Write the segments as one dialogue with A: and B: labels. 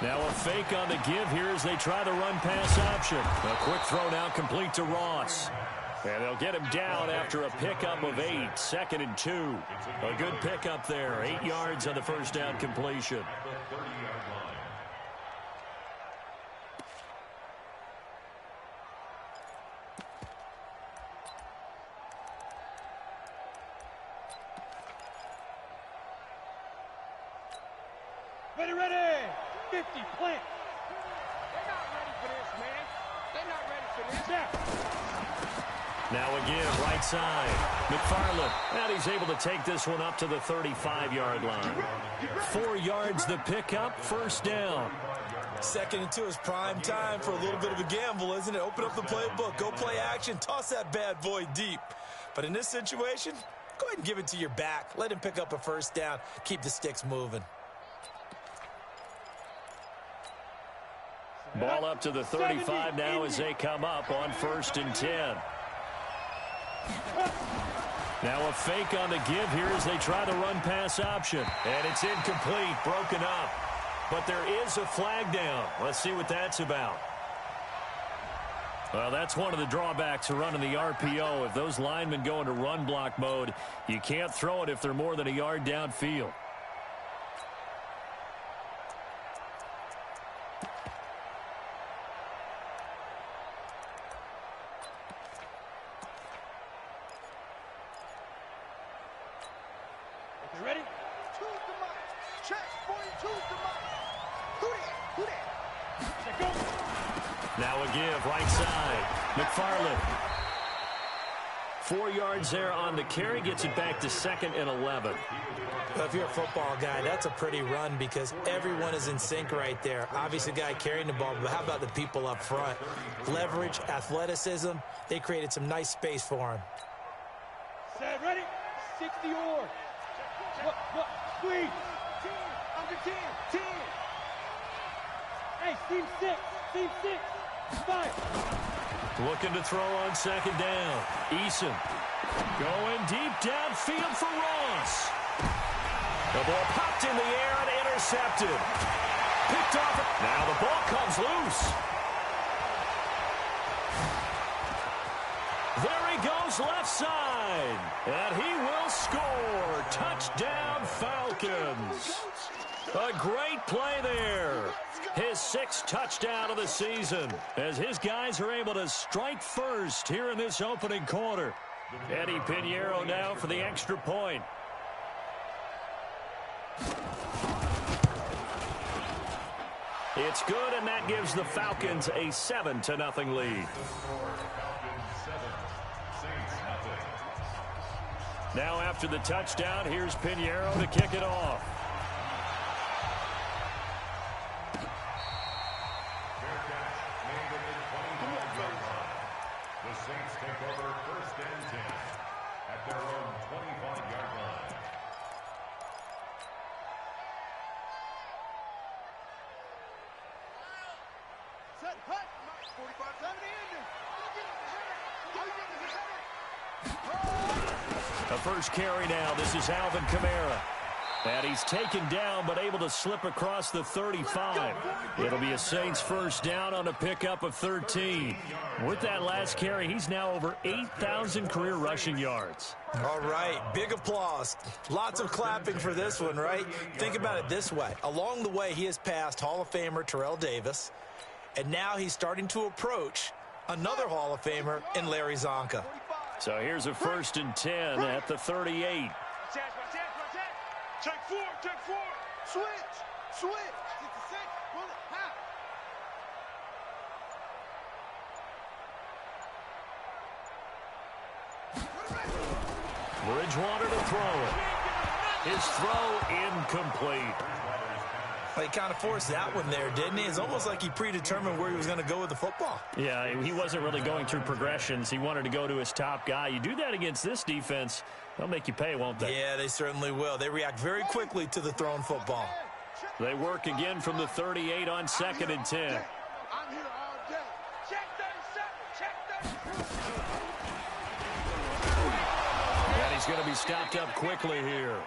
A: Now a fake on the give here as they try the run-pass option. A quick throw now complete to Ross. And they'll get him down after a pickup of 8, 2nd and 2. A good pickup there, 8 yards on the first down completion.
B: Ready. 50, plant. They're not ready for this, man. They're not ready for this.
A: Now again, right side. McFarland. And he's able to take this one up to the 35-yard line. 4 yards the pickup, first down.
C: 2nd and 2 is prime time for a little bit of a gamble, isn't it? Open up the playbook, go play action, toss that bad boy deep. But in this situation, go ahead and give it to your back. Let him pick up a first down. Keep the sticks moving.
A: Ball up to the 35 now as they come up on 1st and 10. Now a fake on the give here as they try the run-pass option. And it's incomplete, broken up. But there is a flag down. Let's see what that's about. Well, that's one of the drawbacks of running the RPO. If those linemen go into run block mode, you can't throw it if they're more than a yard downfield.
B: Ready?
A: Now a give, right side. McFarland. 4 yards there on the carry, gets it back to 2nd and 11.
C: Well, if you're a football guy, that's a pretty run because everyone is in sync right there. Obviously, the guy carrying the ball, but how about the people up front? Leverage, athleticism, they created some nice space for him.
B: Set, ready? 60 or. What? Squeeze. 10. Under 10. 10. Hey, team 6. Team 6. 5.
A: Looking to throw on 2nd down. Eason going deep downfield for Ross. The ball popped in the air and intercepted. Picked off. Now the ball comes loose. There he goes left side. And he will score. Touchdown Falcons. A great play there. His 6th touchdown of the season as his guys are able to strike first here in this opening quarter. Eddie Pinheiro now for the extra point. It's good, and that gives the Falcons a 7-0 lead. Now after the touchdown, here's Pinheiro to kick it off.
D: The Saints take over 1st and 10 at their own 25-yard line.
B: Set, hut. 45-70
A: The first carry now. This is Alvin Kamara. And he's taken down but able to slip across the 35. It'll be a Saints first down on a pickup of 13. With that last carry, he's now over 8,000 career rushing yards.
C: All right, big applause. Lots of clapping for this one, right? Think about it this way. Along the way, he has passed Hall of Famer Terrell Davis, and now he's starting to approach another Hall of Famer in Larry Zonka.
A: So here's a 1st and 10 at the 38.
B: Check four. Switch.
A: Bridgewater to throw it. His throw incomplete.
C: He kind of forced that one there, didn't he? It's almost like he predetermined where he was going to go with the football.
A: Yeah, he wasn't really going through progressions. He wanted to go to his top guy. You do that against this defense, they'll make you pay, won't they?
C: Yeah, they certainly will. They react very quickly to the thrown football.
A: They work again from the 38 on 2nd and 10.
B: I'm here all day. Check 37.
A: And he's going to be stopped up quickly here.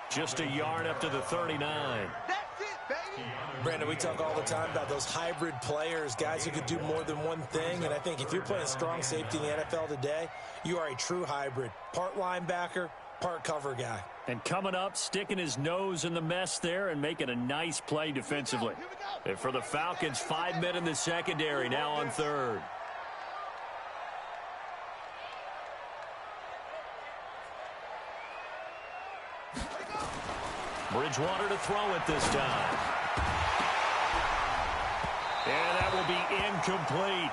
A: Just a yard up to the 39.
B: That's it, baby.
C: Brandon, we talk all the time about those hybrid players, guys who could do more than one thing. And I think if you're playing strong safety in the NFL today, you are a true hybrid. Part linebacker, part cover guy.
A: And coming up, sticking his nose in the mess there and making a nice play defensively. And for the Falcons, 5 men in the secondary, now on third. Bridgewater to throw it this time. And that will be incomplete.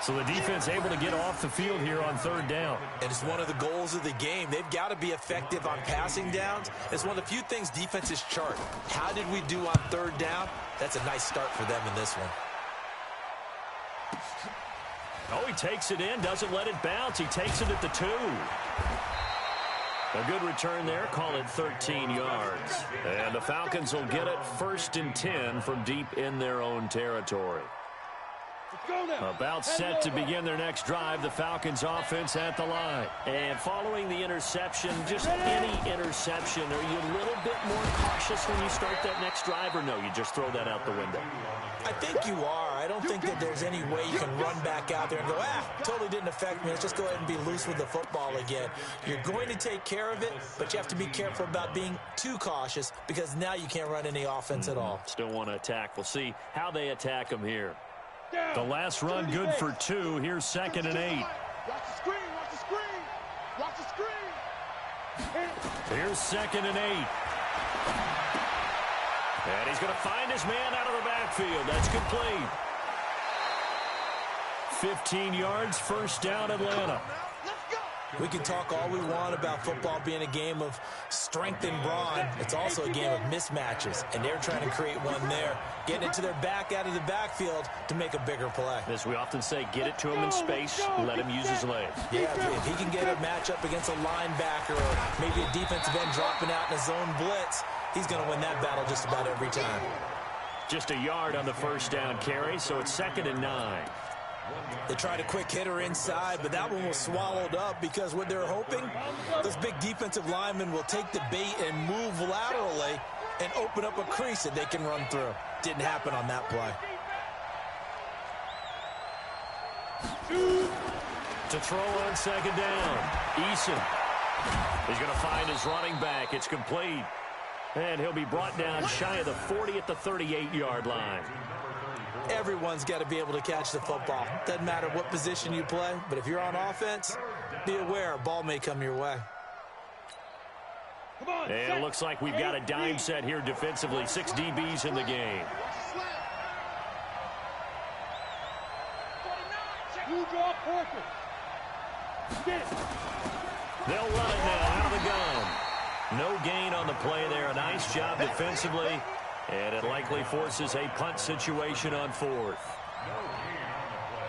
A: So the defense able to get off the field here on third down.
C: And it's one of the goals of the game. They've got to be effective on passing downs. It's one of the few things defenses chart. How did we do on third down? That's a nice start for them in this one.
A: Oh, he takes it in, doesn't let it bounce. He takes it at the 2. A good return there, call it 13 yards. And the Falcons will get it 1st and 10 from deep in their own territory. About set to begin their next drive, the Falcons offense at the line. And following the interception, just any interception, are you a little bit more cautious when you start that next drive, or no, you just throw that out the window?
C: I think you are. I don't think that there's any way you can run back out there and go, totally didn't affect me. Let's just go ahead and be loose with the football again. You're going to take care of it, but you have to be careful about being too cautious because now you can't run any offense at all.
A: Still want to attack. We'll see how they attack them here. The last run good for 2. Here's 2nd and 8.
B: Watch the screen, watch the screen, watch the screen.
A: Here's 2nd and 8. And he's going to find his man out of the backfield. That's complete. 15 yards, 1st down, Atlanta.
C: We can talk all we want about football being a game of strength and brawn. It's also a game of mismatches, and they're trying to create one there, getting it to their back out of the backfield to make a bigger play.
A: As we often say, get it to him in space, let him use his legs.
C: Yeah, if he can get a matchup against a linebacker or maybe a defensive end dropping out in a zone blitz, he's going to win that battle just about every time.
A: Just a yard on the 1st down carry, so it's 2nd and 9.
C: They tried a quick hitter inside, but that one was swallowed up because what they're hoping, those big defensive linemen will take the bait and move laterally and open up a crease that they can run through. Didn't happen on that play.
A: To throw on 2nd down, Eason. He's going to find his running back. It's complete. And he'll be brought down shy of the 40 at the 38-yard line.
C: Everyone's got to be able to catch the football. Doesn't matter what position you play, but if you're on offense, be aware a ball may come your way.
A: And it looks like we've got a dime set here defensively. 6 DBs in the game. They'll run it now out of the gun. No gain on the play there. A nice job defensively. And it likely forces a punt situation on 4th.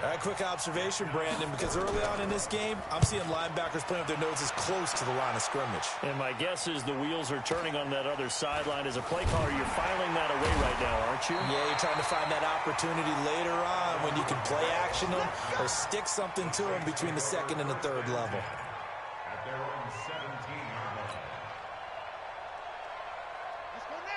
C: A quick observation, Brandon, because early on in this game, I'm seeing linebackers playing with their noses close to the line of scrimmage.
A: And my guess is the wheels are turning on that other sideline. As a play caller, you're filing that away right now, aren't you?
C: Yeah, you're trying to find that opportunity later on when you can play action them or stick something to them between the 2nd and the 3rd level.
D: At their own 17-yard line.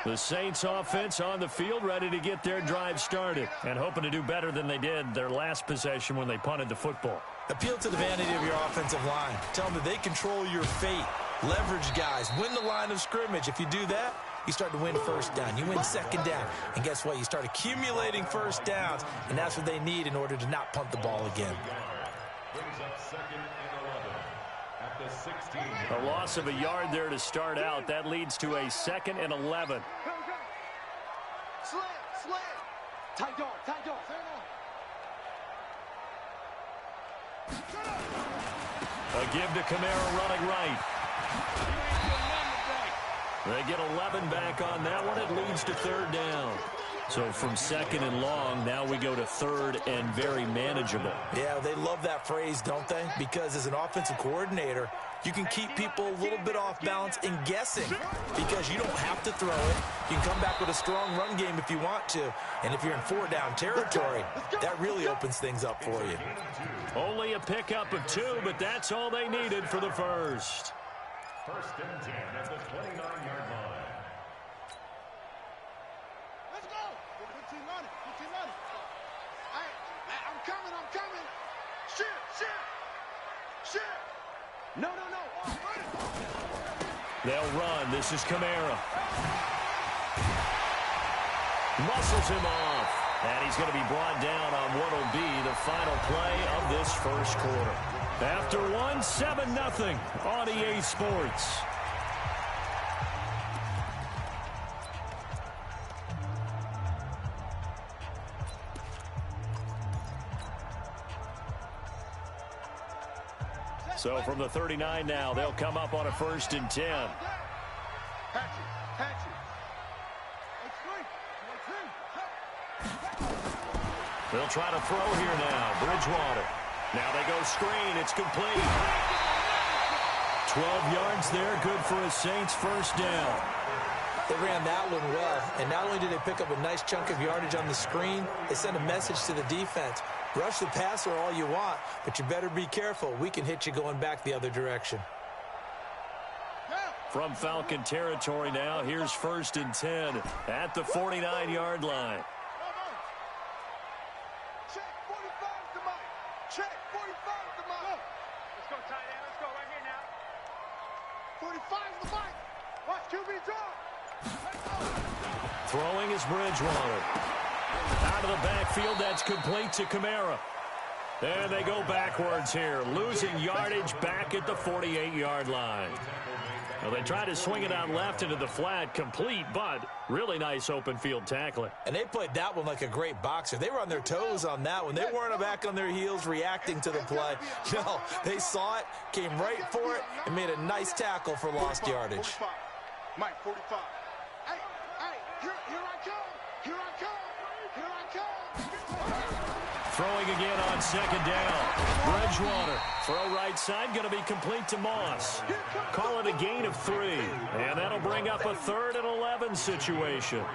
A: The Saints offense on the field, ready to get their drive started and hoping to do better than they did their last possession when they punted the football.
C: Appeal to the vanity of your offensive line. Tell them that they control your fate. Leverage guys. Win the line of scrimmage. If you do that, you start to win 1st down. You win 2nd down. And guess what? You start accumulating 1st downs, and that's what they need in order to not punt the ball again.
D: Brings up 2nd and 11 at the 16.
A: A loss of a yard there to start out. That leads to a 2nd and 11.
B: Slam, slam. Tight dog, tight dog.
A: A give to Kamara running right. They get 11 back on that one. It leads to 3rd down. So from 2nd and long, now we go to 3rd and very manageable.
C: Yeah, they love that phrase, don't they? Because as an offensive coordinator, you can keep people a little bit off balance and guessing because you don't have to throw it. You can come back with a strong run game if you want to. And if you're in 4-down territory, that really opens things up for you.
A: Only a pickup of 2, but that's all they needed for the 1st.
D: 1st and 10 at the 29-yard line.
B: Let's go! I'm coming. Shit. No.
A: They'll run. This is Kamara. Muscles him off. And he's going to be brought down on what will be the final play of this first quarter. After one, 7-0 on EA Sports. So from the 39 now, they'll come up on a 1st and 10. They'll try to throw here now. Bridgewater. Now they go screen. It's complete. 12 yards there. Good for a Saints first down.
C: They ran that one well, and not only did they pick up a nice chunk of yardage on the screen, they sent a message to the defense. Rush the passer all you want, but you better be careful. We can hit you going back the other direction.
A: From Falcon territory now, here's 1st and 10 at the 49-yard line.
B: Check 45 to Mike. Check 45 to Mike. Let's go, tight end. Let's go right here now. 45 to Mike. Watch QB draw.
A: Throwing is Bridgewater. Out of the backfield, that's complete to Kamara. And they go backwards here, losing yardage back at the 48-yard line. Well, they try to swing it out left into the flat, complete, but really nice open field tackling.
C: And they played that one like a great boxer. They were on their toes on that one. They weren't back on their heels reacting to the play. No, they saw it, came right for it, and made a nice tackle for lost yardage.
B: 45. Mike, 45. Hey, here I come.
A: Throwing again on 2nd down. Bridgewater. Throw right side, going to be complete to Moss. Call it a gain of 3. And that'll bring up a 3rd and 11 situation.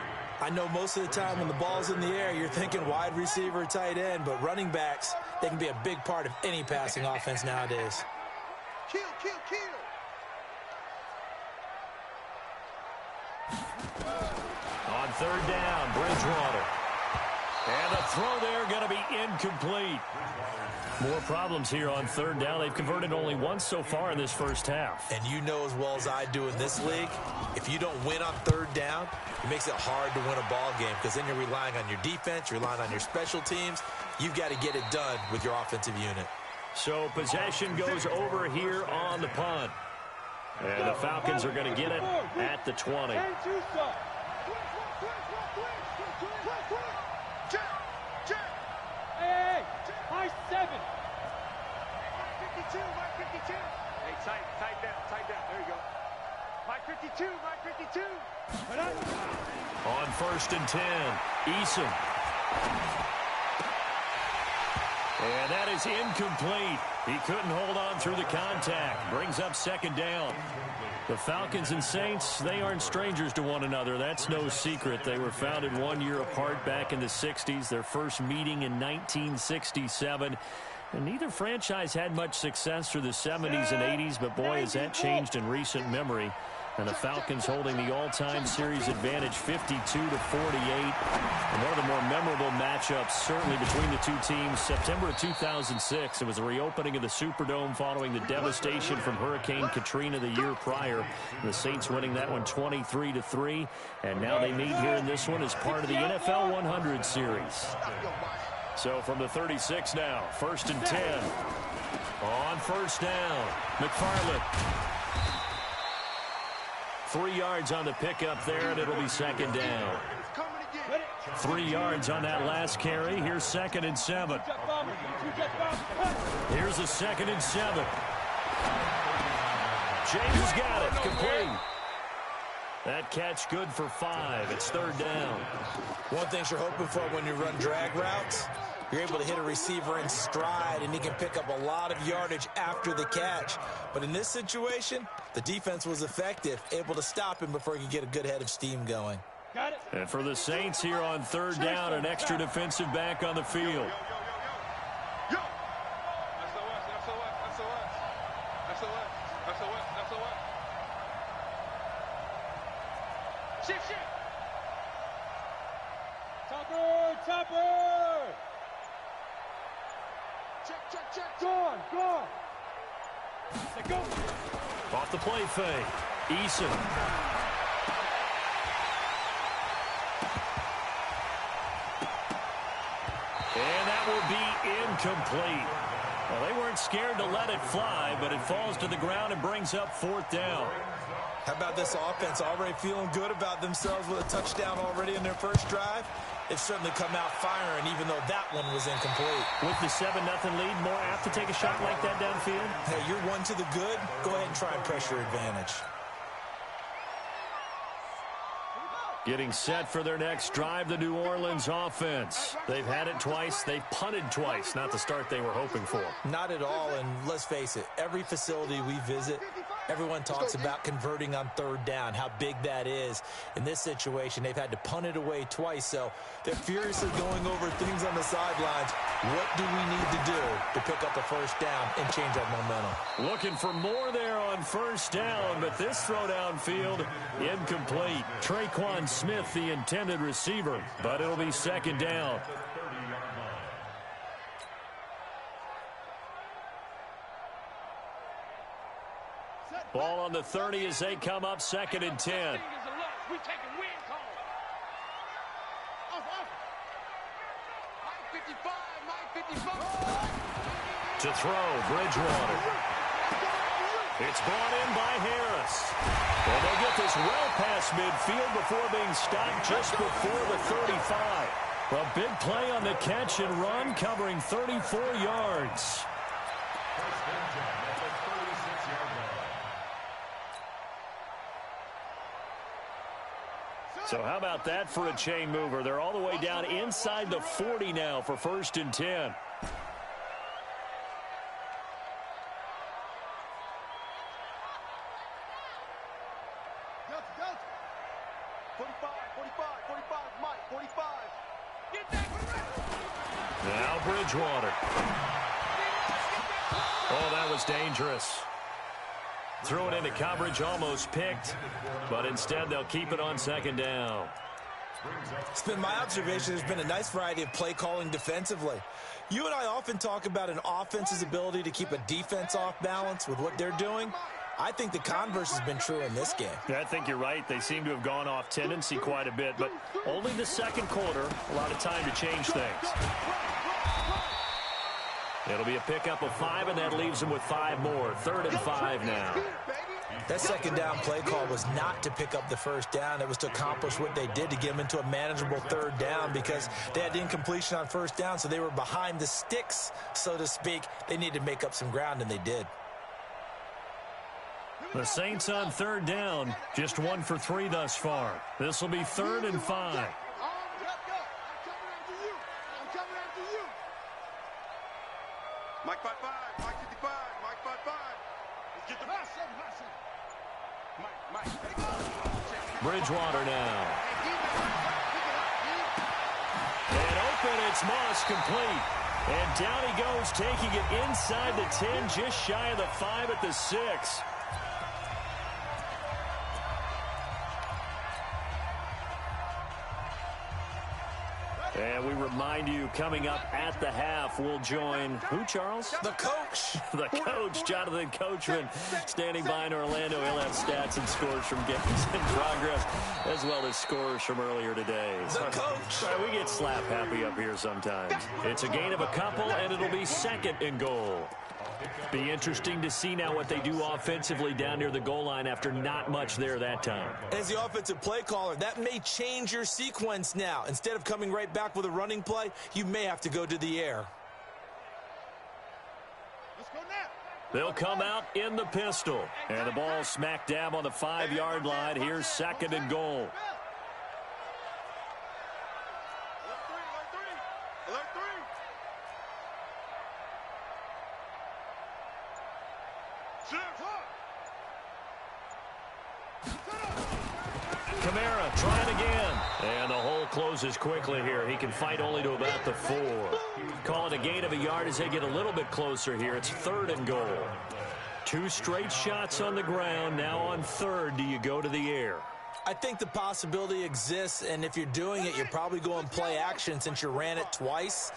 C: I know most of the time when the ball's in the air, you're thinking wide receiver, tight end, but running backs, they can be a big part of any passing offense nowadays.
B: Kill.
A: On 3rd down, Bridgewater. And the throw there going to be incomplete. More problems here on 3rd down. They've converted only once so far in this first half.
C: And you know as well as I do in this league, if you don't win on 3rd down, it makes it hard to win a ball game because then you're relying on your defense, you're relying on your special teams. You've got to get it done with your offensive unit.
A: So possession goes over here on the punt. And the Falcons are going to get it at the 20.
B: Hey, high 7. Mike 52. Hey, tight down. There you go. Mike 52.
A: On 1st and 10, Eason. And that is incomplete. He couldn't hold on through the contact. Brings up 2nd down. The Falcons and Saints, they aren't strangers to one another. That's no secret. They were founded 1 year apart back in the 60s. Their first meeting in 1967. And neither franchise had much success through the 70s and 80s, but boy, has that changed in recent memory. And the Falcons holding the all-time series advantage 52-48. And one of the more memorable matchups, certainly between the two teams, September of 2006. It was a reopening of the Superdome following the devastation from Hurricane Katrina the year prior. The Saints winning that one 23-3. And now they meet here in this one as part of the NFL 100 series. So from the 36 now, 1st and 10. On 1st down, McFarland. 3 yards on the pickup there, and it'll be 2nd down. 3 yards on that last carry. Here's 2nd and 7. Here's a 2nd and 7. James has got it. Complete. That catch good for 5. It's 3rd down.
C: One thing you're hoping for when you run drag routes, you're able to hit a receiver in stride, and he can pick up a lot of yardage after the catch. But in this situation, the defense was effective, able to stop him before he could get a good head of steam going.
B: Got it.
A: And for the Saints here on 3rd down, an extra defensive back on the field.
B: Shift. Topper. Check. Go on. Go.
A: Off the play fake. Eason. And that will be incomplete. Well, they weren't scared to let it fly, but it falls to the ground and brings up 4th down.
C: How about this offense already feeling good about themselves with a touchdown already in their first drive? They've certainly come out firing, even though that one was incomplete.
A: With the 7-0 lead, more apt to take a shot like that downfield?
C: Hey, you're one to the good. Go ahead and try and press your advantage.
A: Getting set for their next drive, the New Orleans offense. They've had it twice. They've punted twice. Not the start they were hoping for.
C: Not at all, and let's face it, every facility we visit, everyone talks about converting on 3rd down, how big that is. In this situation, they've had to punt it away twice, so they're furiously going over things on the sidelines. What do we need to do to pick up the 1st down and change our momentum?
A: Looking for more there on 1st down, but this throw downfield incomplete. Traquan Smith, the intended receiver, but it'll be 2nd down. Ball on the 30 as they come up 2nd and 10. To throw, Bridgewater. It's brought in by Harris. And they'll get this well past midfield before being stopped just before the 35. A big play on the catch and run, covering 34 yards. So how about that for a chain mover? They're all the way down inside the 40 now for 1st and 10. Now Bridgewater. Oh, that was dangerous. Threw it into coverage, almost picked, but instead they'll keep it on 2nd down.
C: It's been my observation there's been a nice variety of play calling defensively. You and I often talk about an offense's ability to keep a defense off balance with what they're doing. I think the converse has been true in this game.
A: Yeah, I think you're right. They seem to have gone off tendency quite a bit, but only the 2nd quarter, a lot of time to change things. It'll be a pickup of 5, and that leaves them with 5 more. 3rd and 5 now.
C: That 2nd down play call was not to pick up the 1st down. It was to accomplish what they did to get them into a manageable 3rd down because they had incompletion on 1st down, so they were behind the sticks, so to speak. They needed to make up some ground, and they did.
A: The Saints on 3rd down, just 1 for 3 thus far. This will be 3rd and 5.
B: Mike 55, Mike 55, Mike 55. Let's get the Mike.
A: Bridgewater now. And open, it's Moss, complete. And down he goes, taking it inside the 10, just shy of the 5 at the 6. And we remind you, coming up at the half, we'll join who, Charles?
C: The coach.
A: The coach, Jonathan Coachman, standing by in Orlando. He'll have stats and scores from games in progress, as well as scores from earlier today.
C: The coach.
A: We get slap happy up here sometimes. It's a gain of a couple, and it'll be 2nd and goal. Be interesting to see now what they do offensively down near the goal line after not much there that time.
C: As the offensive play caller, that may change your sequence now. Instead of coming right back with a running play, you may have to go to the air.
A: They'll come out in the pistol. And the ball smack dab on the 5-yard line. Here's 2nd and goal. Kamara trying again. And the hole closes quickly here. He can fight only to about the 4. Call it a gain of a yard as they get a little bit closer here. It's 3rd and goal. 2 straight shots on the ground. Now on 3rd, do you go to the air?
C: I think the possibility exists, and if you're doing it, you're probably going play action since you ran it twice.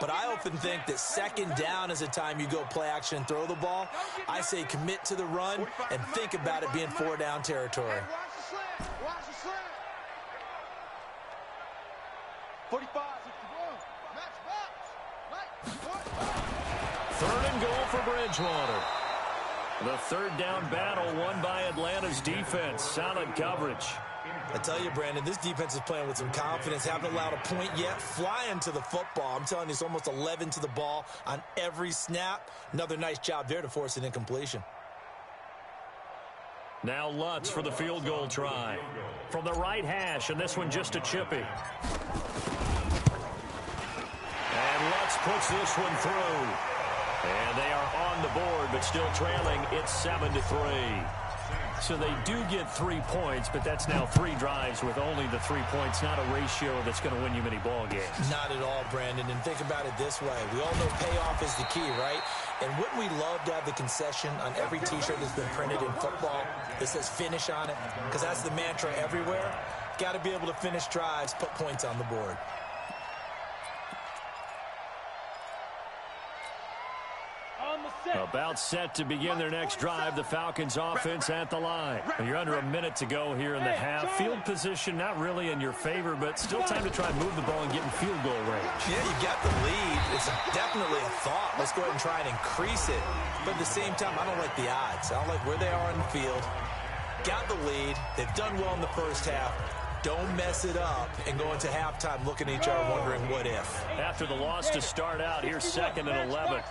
C: But I often think that second down is a time you go play action and throw the ball. I say commit to the run and think about it being 4-down territory.
B: Watch the slant. Watch the slant. 45.
A: Third and goal for Bridgewater. The third down battle won by Atlanta's defense. Solid coverage.
C: I tell you, Brandon, this defense is playing with some confidence. Haven't allowed a point yet. Flying to the football. I'm telling you, it's almost 11 to the ball on every snap. Another nice job there to force an incompletion.
A: Now Lutz for the field goal try. From the right hash, and this one just a chippy. And Lutz puts this one through. And they are on the board, but still trailing. It's 7-3. So they do get 3 points, but that's now 3 drives with only the 3 points. Not a ratio that's going to win you many ball games.
C: Not at all, Brandon. And think about it this way. We all know payoff is the key, right? And wouldn't we love to have the concession on every T-shirt that's been printed in football that says finish on it? Because that's the mantra everywhere. Got to be able to finish drives, put points on the board.
A: About set to begin their next drive. The Falcons offense at the line. You're under a minute to go here in the half. Field position not really in your favor, but still time to try and move the ball and get in field goal range.
C: Yeah, you got the lead. It's definitely a thought. Let's go ahead and try and increase it. But at the same time, I don't like the odds. I don't like where they are in the field. Got the lead. They've done well in the first half. Don't mess it up and go into halftime looking at each other wondering what if.
A: After the loss to start out, here's 2nd and 11.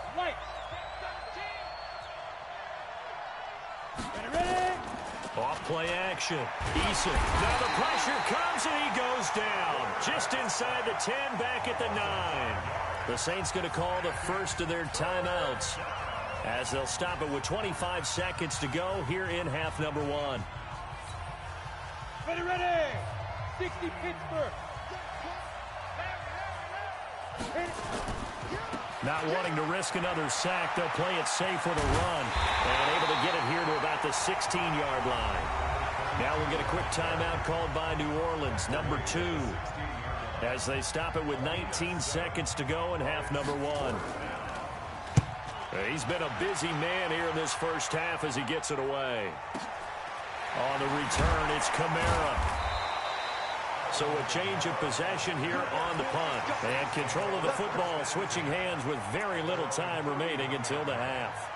A: Off play action. Eason. Now the pressure comes and he goes down. Just inside the 10, back at the 9. The Saints going to call the first of their timeouts as they'll stop it with 25 seconds to go here in half number 1.
B: Ready. 60 Pittsburgh.
A: Not wanting to risk another sack, they'll play it safe with a run. And able to get it here to about the 16-yard line. Now we'll get a quick timeout called by New Orleans, number 2. As they stop it with 19 seconds to go in half number 1. He's been a busy man here in this first half as he gets it away. On the return, it's Kamara. So a change of possession here on the punt. And control of the football, switching hands with very little time remaining until the half.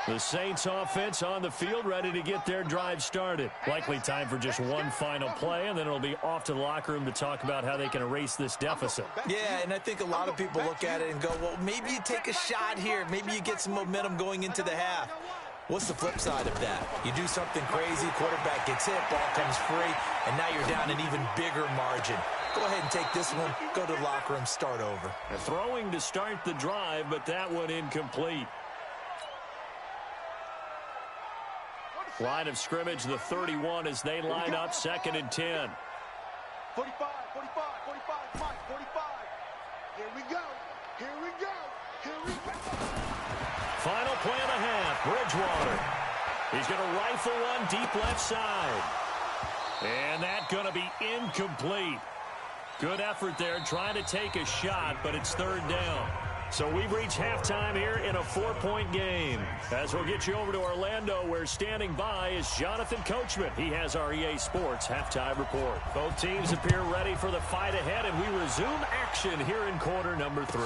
A: The Saints offense on the field, ready to get their drive started. Likely time for just one final play, and then it'll be off to the locker room to talk about how they can erase this deficit.
C: Yeah, and I think a lot of people look at it and go, well, maybe you take a shot here. Maybe you get some momentum going into the half. What's the flip side of that? You do something crazy, quarterback gets hit, ball comes free, and now you're down an even bigger margin. Go ahead and take this one, go to the locker room, start over.
A: Throwing to start the drive, but that one incomplete. Line of scrimmage, the 31 as they line up, 2nd and 10.
B: 45, Mike, 45. Here we go.
A: Final play of the half, Bridgewater. He's going to rifle one deep left side. And that's going to be incomplete. Good effort there, trying to take a shot, but it's 3rd down. So we've reached halftime here in a 4-point game. As we'll get you over to Orlando, where standing by is Jonathan Coachman. He has our EA Sports halftime report. Both teams appear ready for the fight ahead, and we resume action here in quarter number 3.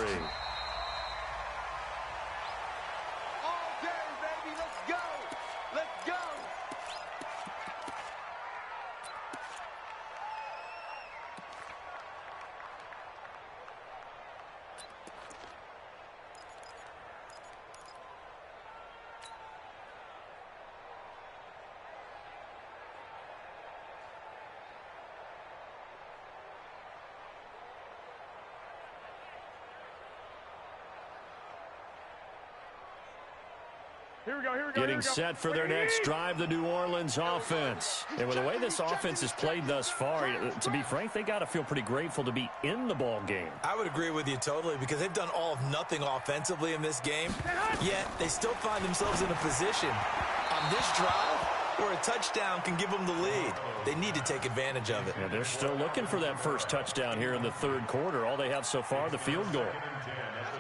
B: Here we go.
A: Getting set for their next drive, the New Orleans offense. And with the way this offense has played thus far, to be frank, they got to feel pretty grateful to be in the ball game.
C: I would agree with you totally, because they've done all of nothing offensively in this game, yet they still find themselves in a position on this drive where a touchdown can give them the lead. They need to take advantage of it.
A: Yeah, they're still looking for that first touchdown here in the third quarter. All they have so far, the field goal.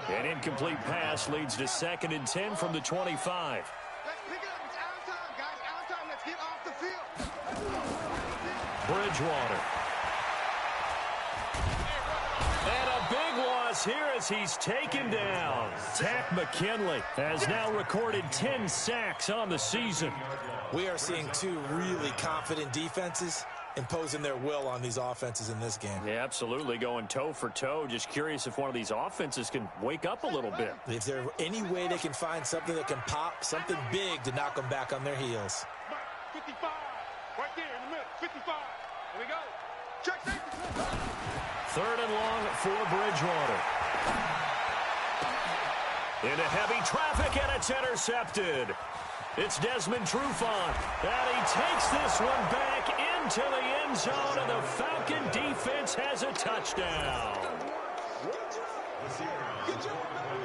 A: An incomplete pass leads to 2nd and 10 from the 25.
B: Let's pick it up. It's out of time, guys. Out of time. Let's get off the field.
A: Bridgewater. And a big loss here as he's taken down. Tack McKinley has now recorded 10 sacks on the season.
C: We are seeing two really confident defenses imposing their will on these offenses in this game.
A: Yeah, absolutely, going toe for toe. Just curious if one of these offenses can wake up a little bit.
C: Is there any way they can find something that can pop, something big to knock them back on their heels?
B: 55. Right there in the middle. 55. Here we go. Check safety.
A: 3rd and long for Bridgewater. Into heavy traffic, and it's intercepted. It's Desmond Trufant, and he takes this one back into the end zone, and the Falcon defense has a touchdown.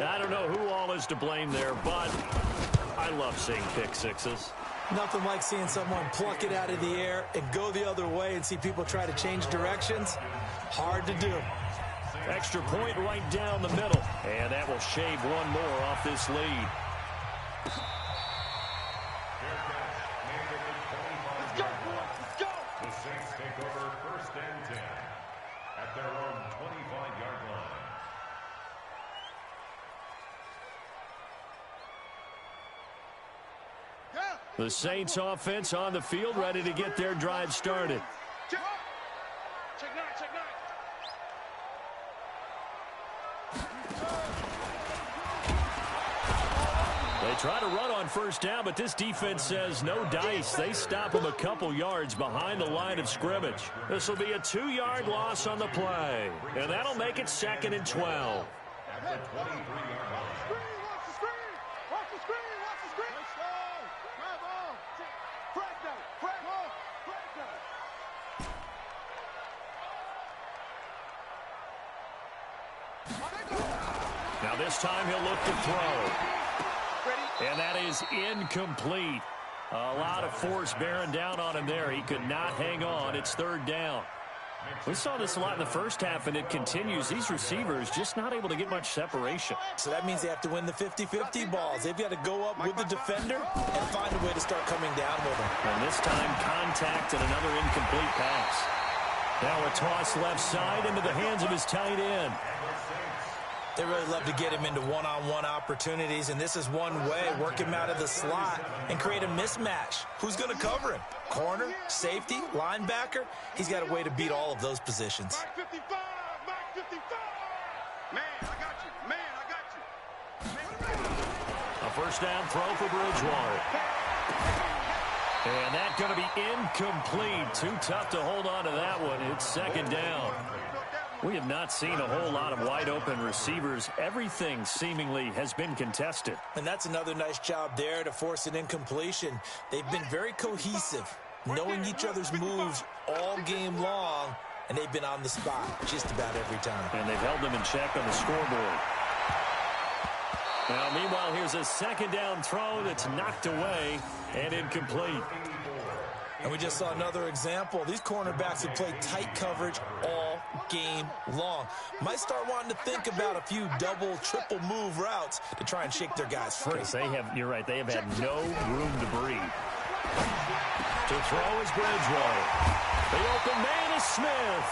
A: I don't know who all is to blame there, but I love seeing pick sixes.
C: Nothing like seeing someone pluck it out of the air and go the other way and see people try to change directions. Hard to do.
A: Extra point right down the middle, and that will shave one more off this lead.
D: The Saints take over 1st and 10 at their own 25-yard line.
A: The Saints offense on the field, ready to get their drive started.
B: Check 9. Check 9.
A: They try to run on 1st down, but this defense says no dice. They stop them a couple yards behind the line of scrimmage. This will be a 2-yard loss on the play, and that'll make it 2nd and 12.
D: At the 23-yard line.
B: Watch the screen. Watch the screen. Watch the screen. Let's go. Grab on. Crack down. Crack on. Crack down.
A: Now this time he'll look to throw. And that is incomplete. A lot of force bearing down on him there. He could not hang on. It's 3rd down. We saw this a lot in the first half, and it continues. These receivers just not able to get much separation.
C: So that means they have to win the 50-50 balls. They've got to go up with the defender and find a way to start coming down with him.
A: And this time, contact and another incomplete pass. Now a toss left side into the hands of his tight end.
C: They really love to get him into one-on-one opportunities, and this is one way. Work him out of the slot and create a mismatch. Who's going to cover him? Corner, safety, linebacker? He's got a way to beat all of those positions.
B: Mac 55. Mac 55. Man, I got you. Man, I got you.
A: A 1st down throw for Bridgewater. And that's going to be incomplete. Too tough to hold on to that one. It's 2nd down. We have not seen a whole lot of wide-open receivers. Everything seemingly has been contested.
C: And that's another nice job there to force an incompletion. They've been very cohesive, knowing each other's moves all game long, and they've been on the spot just about every time.
A: And they've held them in check on the scoreboard. Now, meanwhile, here's a 2nd down throw that's knocked away and incomplete.
C: And we just saw another example. These cornerbacks have played tight coverage all game long. Might start wanting to think about a few double, triple move routes to try and shake their guys free.
A: You're right, they have had no room to breathe. To throw is Bridgewater. The open man is Smith.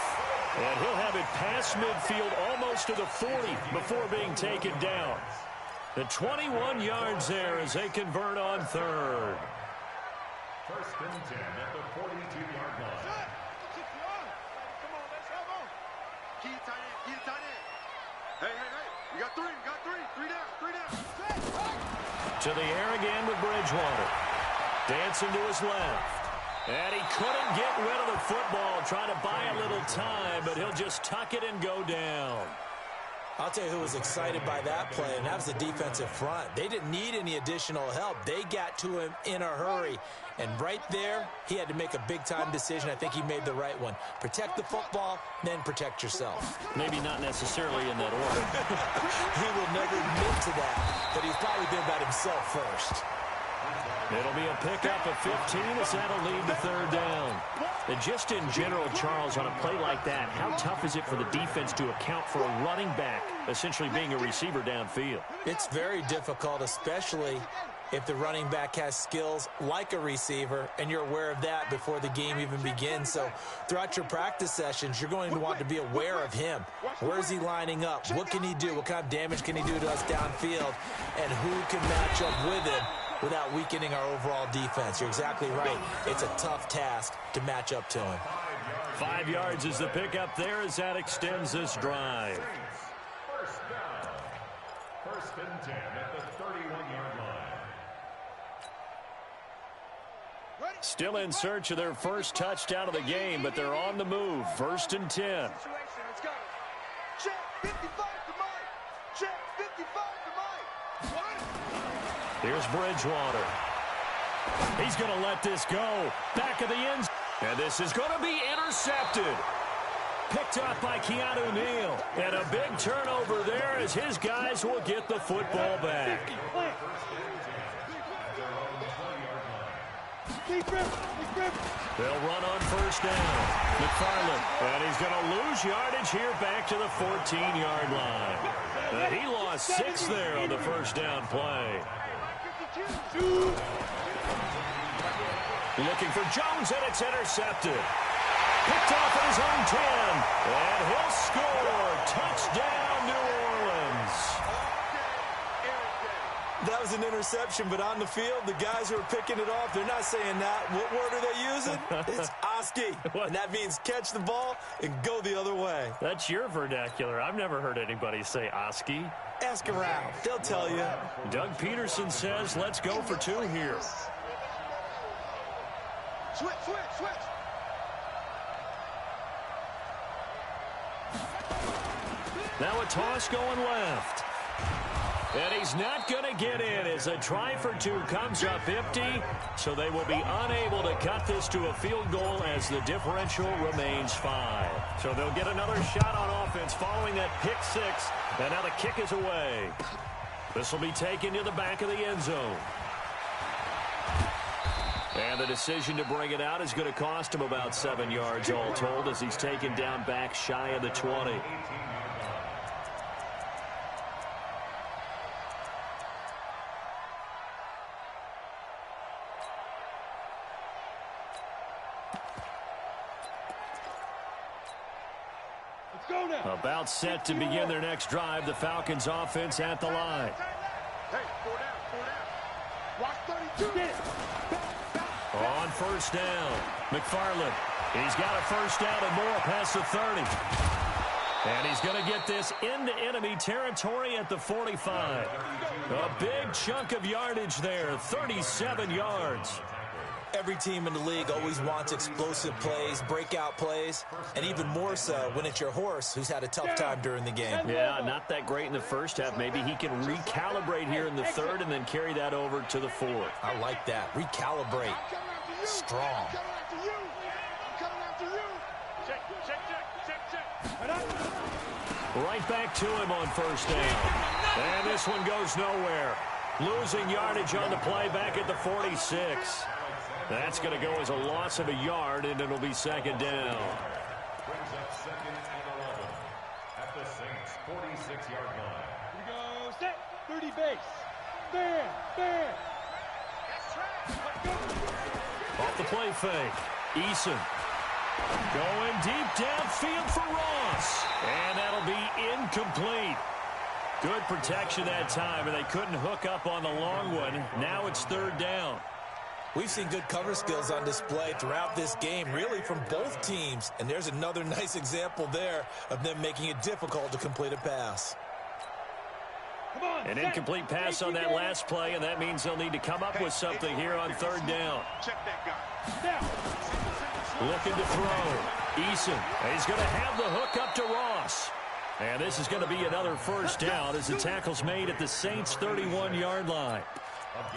A: And he'll have it past midfield almost to the 40 before being taken down. The 21 yards there as they convert on 3rd.
D: 1st and 10 at the 42-yard line.
B: Come on, let's have on. Key tight end, key tight end. Hey. You got 3, 3 down.
A: To the air again with Bridgewater. Dancing to his left. And he couldn't get rid of the football, trying to buy a little time, but he'll just tuck it and go down.
C: I'll tell you who was excited by that play, and that was the defensive front. They didn't need any additional help. They got to him in a hurry. And right there, he had to make a big-time decision. I think he made the right one. Protect the football, then protect yourself.
A: Maybe not necessarily in that order.
C: He will never admit to that, but he's probably been about himself first.
A: It'll be a pickup of 15 as that'll lead to third down. And just in general, Charles, on a play like that, how tough is it for the defense to account for a running back essentially being a receiver downfield?
C: It's very difficult, especially if the running back has skills like a receiver, and you're aware of that before the game even begins. So throughout your practice sessions, you're going to want to be aware of him. Where is he lining up? What can he do? What kind of damage can he do to us downfield? And who can match up with him without weakening our overall defense? You're exactly right. It's a tough task to match up to him.
A: 5 yards is the pickup there as that extends this drive.
D: First down. First and 10 at the 31-yard line.
A: Still in search of their first touchdown of the game, but they're on the move. First and 10.
B: Let's go. Check 55 to Mike. Check 55 to Mike. What?
A: Here's Bridgewater. He's going to let this go. Back of the end. And this is going to be intercepted. Picked up by Keanu Neal. And a big turnover there as his guys will get the football back. They'll run on first down. McFarland. And he's going to lose yardage here back to the 14-yard line. He lost 6 there on the first down play. Looking for Jones, and it's intercepted. Picked off at his own 10. And he'll score. Touchdown, New Orleans.
C: That was an interception, but on the field, the guys who are picking it off, they're not saying that. What word are they using? It's Oski. And that means catch the ball and go the other way.
A: That's your vernacular. I've never heard anybody say Oski.
C: Ask around. They'll tell you.
A: Doug Peterson says, let's go for 2 here.
B: Switch, switch, switch.
A: Now a toss going left. And he's not going to get in as a try for 2 comes up empty. So they will be unable to cut this to a field goal as the differential remains 5. So they'll get another shot on offense following that pick 6. And now the kick is away. This will be taken to the back of the end zone. And the decision to bring it out is going to cost him about 7 yards all told as he's taken down back shy of the 20. About set to begin their next drive. The Falcons offense at the line.
B: Hey, 4 down, 4 down. Watch 32. Get it.
A: On first down, McFarland. He's got a first down and more past the 30. And he's going to get this into enemy territory at the 45. A big chunk of yardage there, 37 yards.
C: Every team in the league always wants explosive plays, breakout plays, and even more so when it's your horse who's had a tough time during the game.
A: Yeah, not that great in the first half. Maybe he can recalibrate here in the third and then carry that over to the fourth.
C: I like that. Recalibrate. Strong.
A: Right back to him on first down. And this one goes nowhere. Losing yardage on the play back at the 46. That's going to go as a loss of a yard, and it'll be second down.
D: Brings up second and 11 at the Saints' 46-yard line.
B: Here we go. Set. 30 base. Fair. Fair.
A: Off the play fake. Eason. Going deep downfield for Ross. And that'll be incomplete. Good protection that time, and they couldn't hook up on the long one. Now it's third down.
C: We've seen good cover skills on display throughout this game, really from both teams. And there's another nice example there of them making it difficult to complete a pass.
A: An incomplete pass on that last play, and that means they'll need to come up with something here on third down.
B: Check that guy.
A: Looking to throw. Eason. He's going to have the hook up to Ross. And this is going to be another first down as the tackle's made at the Saints' 31-yard line.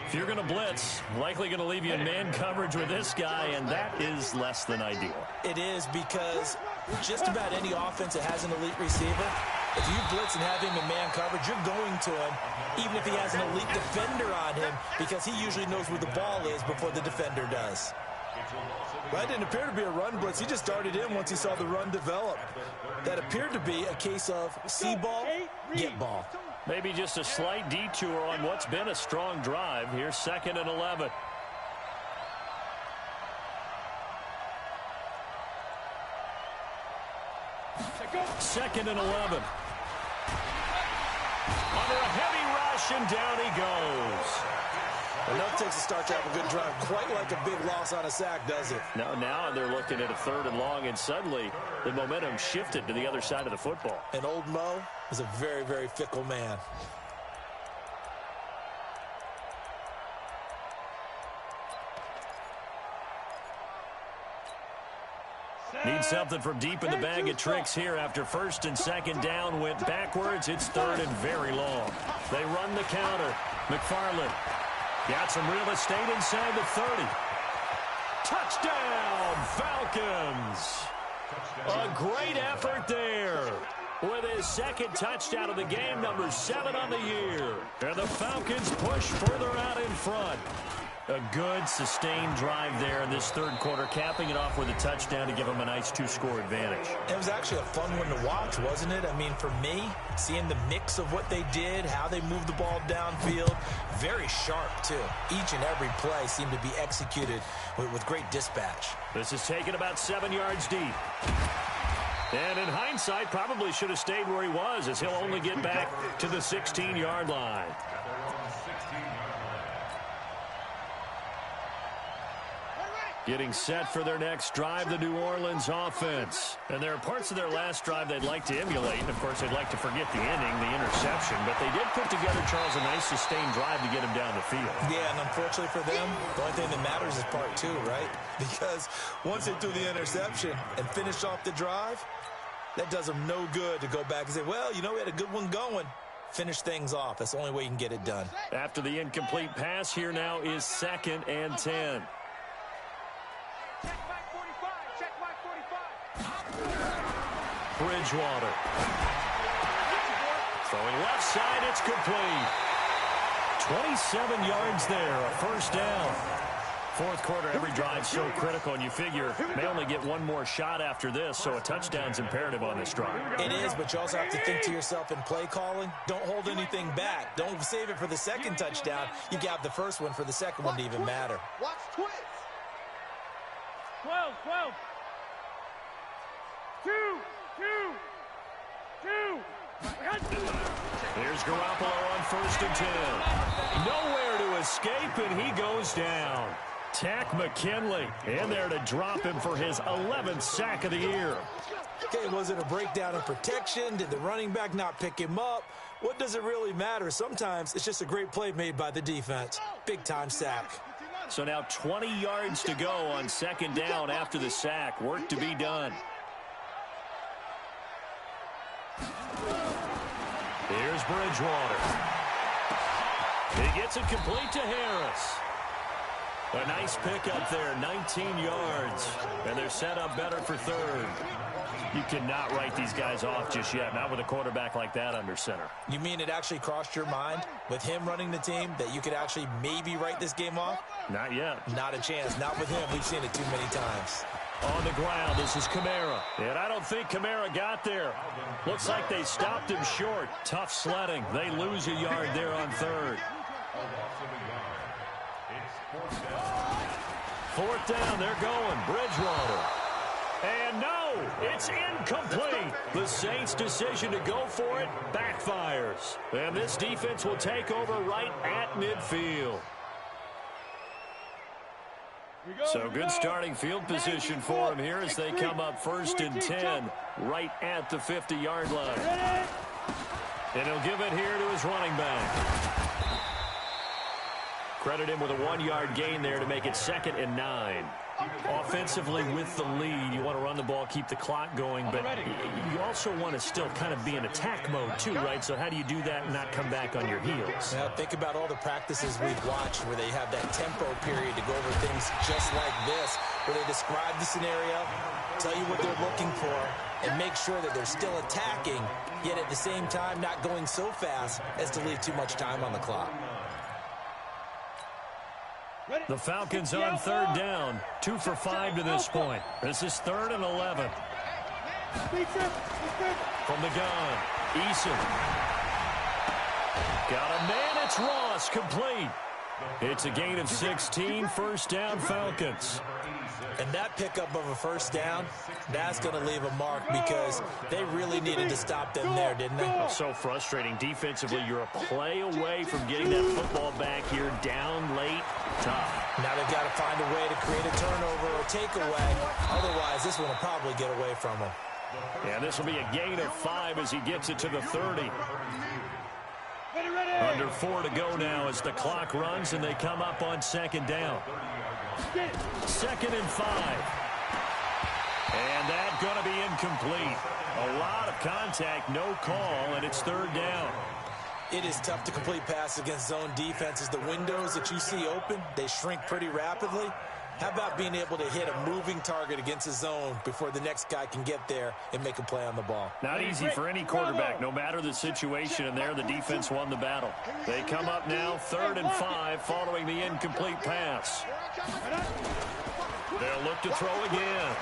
A: If you're going to blitz, likely going to leave you in man coverage with this guy, and that is less than ideal.
C: It is, because just about any offense that has an elite receiver If you blitz and have him in man coverage, you're going to him, even if he has an elite defender on him, because he usually knows where the ball is before the defender does.
E: That didn't appear to be a run blitz. He just darted in once he saw the run develop. That appeared to be a case of see ball, get ball.
A: Maybe just a slight detour on what's been a strong drive. Here's 2nd and 11. Second and 11. Under a heavy rush, and down he goes.
E: Enough takes a start to have a good drive. Quite like a big loss on a sack, does it?
A: Now they're looking at a 3rd and long, and suddenly the momentum shifted to the other side of the football.
C: And old Mo is a very, very fickle man.
A: Need something from deep in the bag of tricks here after 1st and 2nd down went backwards. It's 3rd and very long. They run the counter. McFarland got some real estate inside the 30. Touchdown, Falcons. A great effort there. With his 2nd touchdown of the game, number 7 on the year. And the Falcons push further out in front. A good, sustained drive there in this 3rd quarter, capping it off with a touchdown to give them a nice 2-score advantage.
C: It was actually a fun one to watch, wasn't it? I mean, for me, seeing the mix of what they did, how they moved the ball downfield, very sharp, too. Each and every play seemed to be executed with great dispatch.
A: This is taken about 7 yards deep. And in hindsight, probably should have stayed where he was, as he'll only get back to the 16-yard line. Getting set for their next drive, the New Orleans offense. And there are parts of their last drive they'd like to emulate. And, of course, they'd like to forget the ending, the interception. But they did put together, Charles, a nice sustained drive to get him down the field.
C: Yeah, and unfortunately for them, the only thing that matters is part 2, right? Because once they threw the interception and finished off the drive, that does them no good to go back and say, well, you know, we had a good one going. Finish things off. That's the only way you can get it done.
A: After the incomplete pass, here now is 2nd and 10. Bridgewater. Throwing left side, it's complete. 27 yards there, a 1st down. 4th quarter, every drive so critical, and you figure may only get one more shot after this, so a touchdown's imperative on this drive.
C: It is, but you also have to think to yourself in play calling, don't hold anything back. Don't save it for the 2nd touchdown. You got the 1st one for the 2nd one to even matter.
B: Watch twist.
F: 12. 2.
A: Here's Garoppolo on 1st and 10. Nowhere to escape, and he goes down. Tack McKinley in there to drop him for his 11th sack of the year.
C: Okay, was it a breakdown in protection? Did the running back not pick him up? What does it really matter? Sometimes it's just a great play made by the defense. Big-time sack.
A: So now 20 yards to go on 2nd down after the sack. Work to be done. Here's Bridgewater. He gets it complete to Harris. A nice pickup there, 19 yards. And they're set up better for 3rd. You cannot write these guys off just yet, not with a quarterback like that under center.
C: You mean it actually crossed your mind with him running the team that you could actually maybe write this game off?
A: Not yet.
C: Not a chance. Not with him. We've seen it too many times.
A: On the ground, this is Kamara. And I don't think Kamara got there. Looks like they stopped him short. Tough sledding. They lose a yard there on 3rd. 4th down, they're going. Bridgewater. And no, it's incomplete. The Saints' decision to go for it backfires. And this defense will take over right at midfield. So good starting field position for him here as they come up 1st and 10 right at the 50-yard line. And he'll give it here to his running back. Credit him with a 1-yard gain there to make it 2nd and 9. Offensively with the lead, you want to run the ball, keep the clock going, but you also want to still kind of be in attack mode too, right? So how do you do that and not come back on your heels?
C: Now think about all the practices we've watched where they have that tempo period to go over things just like this, where they describe the scenario, tell you what they're looking for, and make sure that they're still attacking, yet at the same time not going so fast as to leave too much time on the clock.
A: The Falcons on third down, 2 for 5 to this point. This is 3rd and 11. From the gun, Eason. Got a man, it's Ross, complete. It's a gain of 16, first down Falcons.
C: And that pickup of a first down, that's going to leave a mark because they really needed to stop them there, didn't they?
A: Oh, so frustrating. Defensively, you're a play away from getting that football back here, down late, tough.
C: Now they've got to find a way to create a turnover or takeaway. Otherwise, this one will probably get away from them.
A: Yeah, this will be a gain of 5 as he gets it to the 30. Under 4 to go now as the clock runs and they come up on second down. 2nd and 5. And that's going to be incomplete. A lot of contact, no call, and it's 3rd down.
C: It is tough to complete passes against zone defenses. The windows that you see open, they shrink pretty rapidly. How about being able to hit a moving target against a zone before the next guy can get there and make a play on the ball?
A: Not easy for any quarterback, no matter the situation, and there the defense won the battle. They come up now 3rd and 5 following the incomplete pass. They'll look to throw again.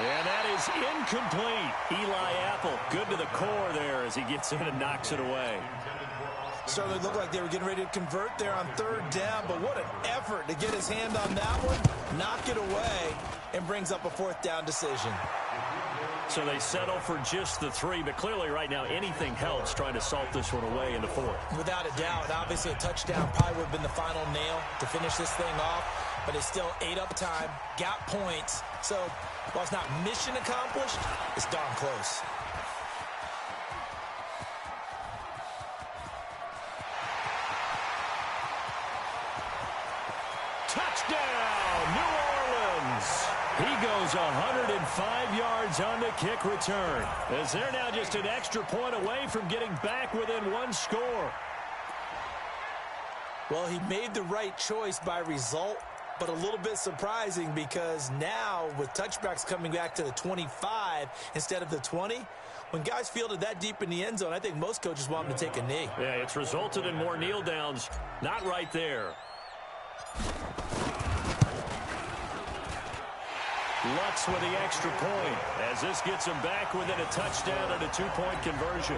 A: And that is incomplete. Eli Apple, good to the core there as he gets in and knocks it away.
C: Certainly looked like they were getting ready to convert there on 3rd down, but what an effort to get his hand on that one, knock it away, and brings up a 4th down decision.
A: So they settle for just the 3, but clearly right now anything helps trying to salt this one away in the 4th.
C: Without a doubt, obviously a touchdown probably would have been the final nail to finish this thing off, but it's still ate up time, got points, so while it's not mission accomplished, it's darn close.
A: Touchdown, New Orleans. He goes 105 yards on the kick return, as they're now just an extra point away from getting back within 1 score.
C: Well, he made the right choice by result, but a little bit surprising because now with touchbacks coming back to the 25 instead of the 20, when guys fielded that deep in the end zone, I think most coaches want them to take a knee.
A: Yeah, it's resulted in more kneel downs. Not right there. Lutz with the extra point as this gets him back within a touchdown and a 2-point conversion.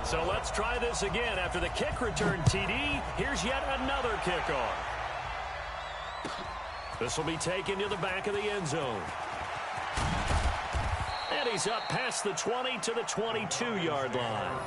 A: So let's try this again. After the kick return TD, here's yet another kickoff. This will be taken to the back of the end zone. And he's up past the 20 to the 22-yard line.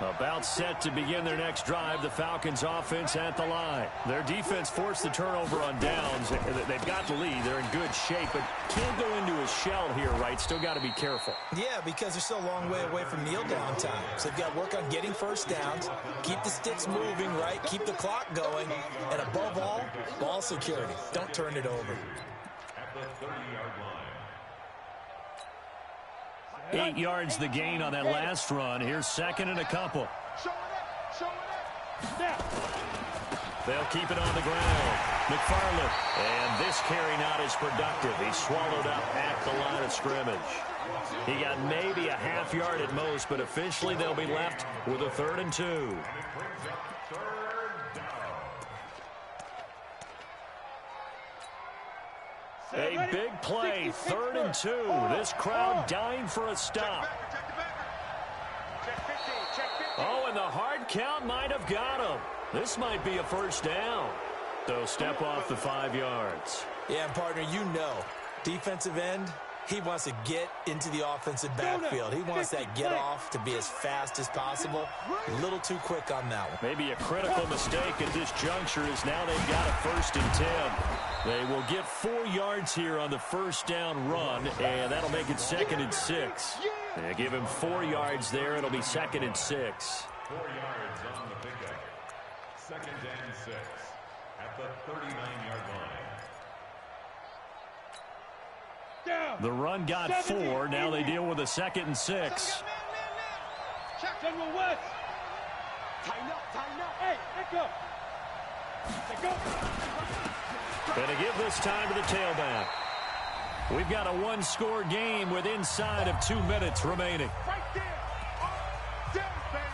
A: About set to begin their next drive, the Falcons offense at the line. Their defense forced the turnover on downs. They've got the lead. They're in good shape, but can't go into a shell here, right? Still got to be careful.
C: Yeah, because they're still a long way away from kneel down time. So they've got to work on getting first downs, keep the sticks moving, right? Keep the clock going, and above all, ball security. Don't turn it over.
D: At the 30-yard line.
A: 8 yards the gain on that last run. Here's 2nd and a couple. They'll keep it on the ground. McFarland. And this carry not as productive. He's swallowed up at the line of scrimmage. He got maybe a half yard at most, but officially they'll be left with a 3rd and 2. A big play, 3rd and 2. This crowd dying for a stop. Oh, and the hard count might have got him. This might be a first down. So step off the 5 yards.
C: Yeah, and partner, you know, defensive end, he wants to get into the offensive backfield. He wants that get off to be as fast as possible. A little too quick on that one.
A: Maybe a critical mistake at this juncture is now they've got a 1st and 10. They will get 4 yards here on the first down run, and that'll make it 2nd and 6. They give him 4 yards there. It'll be 2nd and 6.
D: 4 yards on the pickup. 2nd and 6 at the 39-yard line.
A: The run got 4. Now they deal with a 2nd and 6.
B: General West. Tighten up. Hey, let go.
A: And to give this time to the tailback. We've got a one-score game with inside of 2 minutes remaining.
B: Right there. There, baby.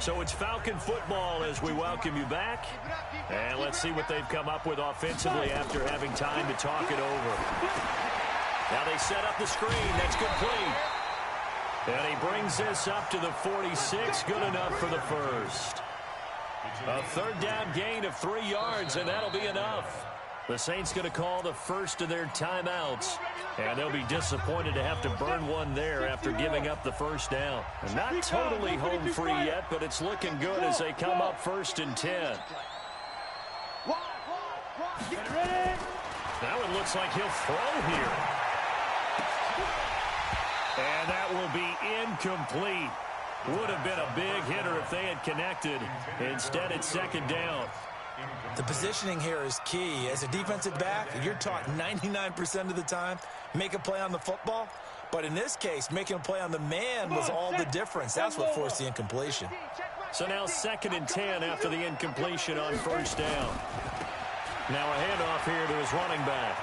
A: So it's Falcon football as we welcome you back. And let's see what they've come up with offensively after having time to talk it over. Now they set up the screen. That's complete. And he brings this up to the 46. Good enough for the first. A 3rd down gain of 3 yards, and that'll be enough. The Saints going to call the first of their timeouts. And they'll be disappointed to have to burn one there after giving up the first down. And not totally home free yet, but it's looking good as they come up 1st and 10. Now it looks like he'll throw here. And that will be incomplete. Would have been a big hitter if they had connected. Instead, it's 2nd down.
C: The positioning here is key. As a defensive back, you're taught 99% of the time, make a play on the football. But in this case, making a play on the man was all the difference. That's what forced the incompletion.
A: So now 2nd and 10 after the incompletion on 1st down. Now a handoff here to his running back.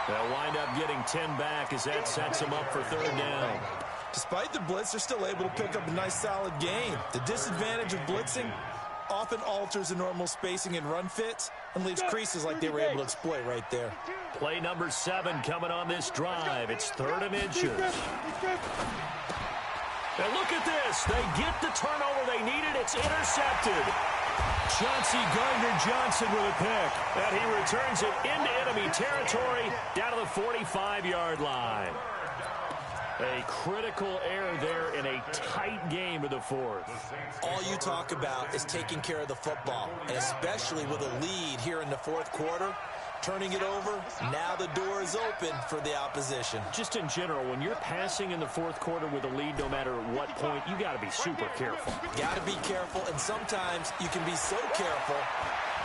A: They'll wind up getting 10 back as that sets him up for 3rd down.
C: Despite the blitz, they're still able to pick up a nice, solid gain. The disadvantage of blitzing often alters the normal spacing and run fits and leaves creases like they were able to exploit right there.
A: Play number 7 coming on this drive. It's 3rd and inches. And look at this. They get the turnover they needed. It's intercepted. Chauncey Gardner-Johnson with a pick. And he returns it into enemy territory down to the 45-yard line. A critical error there in a tight game of the 4th.
C: All you talk about is taking care of the football, and especially with a lead here in the 4th quarter, turning it over, now the door is open for the opposition.
A: Just in general, when you're passing in the 4th quarter with a lead, no matter at what point, you got to be super careful.
C: Got to be careful, and sometimes you can be so careful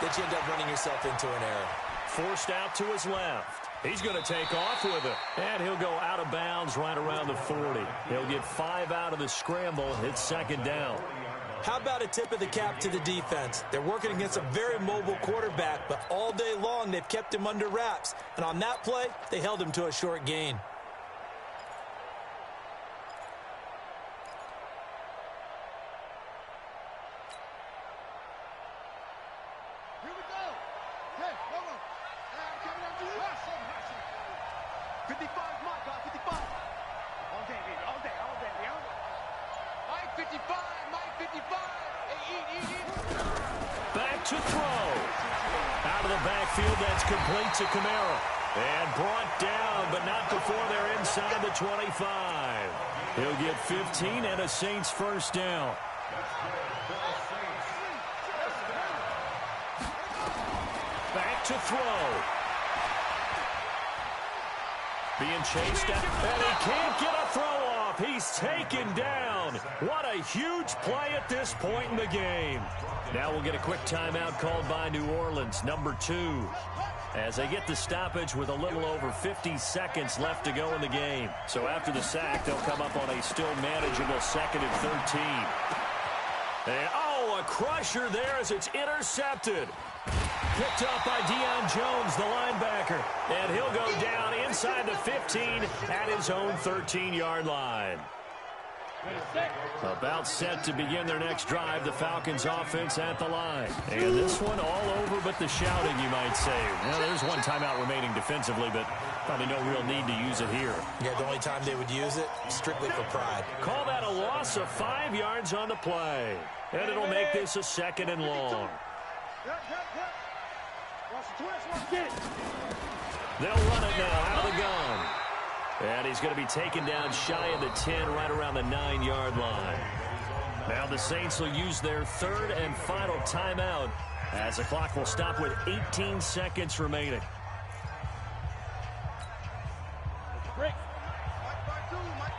C: that you end up running yourself into an error.
A: Forced out to his left. He's going to take off with it. And he'll go out of bounds right around the 40. He'll get 5 out of the scramble. It's 2nd down.
C: How about a tip of the cap to the defense? They're working against a very mobile quarterback, but all day long they've kept him under wraps. And on that play, they held him to a short gain.
B: Here we go. Hey, hold on. I'm coming after you. 55, my God, 55. All day, baby, all day. Mike 55, Mike 55. Hey, eat.
A: Back to throw. Out of the backfield, that's complete to Kamara. And brought down, but not before they're inside the 25. He'll get 15 and a Saints 1st down. Back to throw. Being chased at, and he can't get a throw off. He's taken down. What a huge play at this point in the game. Now we'll get a quick timeout called by New Orleans, number 2. As they get the stoppage with a little over 50 seconds left to go in the game. So after the sack, they'll come up on a still manageable 2nd and 13. And, a crusher there as it's intercepted. Picked up by Deion Jones, the linebacker. And he'll go down inside the 15 at his own 13-yard line. About set to begin their next drive, the Falcons offense at the line. And this one all over but the shouting, you might say. Well, there's one timeout remaining defensively, but probably no real need to use it here.
C: Yeah, the only time they would use it, strictly for pride.
A: Call that a loss of 5 yards on the play. And it'll make this a 2nd and long. They'll run it now out of the gun. And he's going to be taken down shy of the 10, right around the 9-yard line. Now the Saints will use their 3rd and final timeout as the clock will stop with 18 seconds remaining.
B: Mike 2, Mike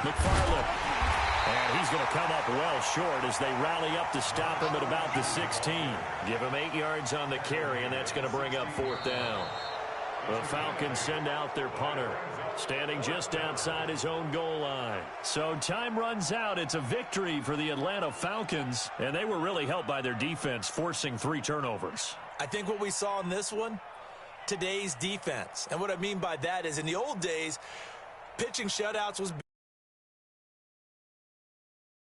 A: McFarland. And he's going to come up well short as they rally up to stop him at about the 16. Give him 8 yards on the carry, and that's going to bring up 4th down. The Falcons send out their punter, standing just outside his own goal line. So time runs out. It's a victory for the Atlanta Falcons, and they were really helped by their defense, forcing 3 turnovers.
C: I think what we saw in this one, today's defense. And what I mean by that is in the old days, pitching shutouts was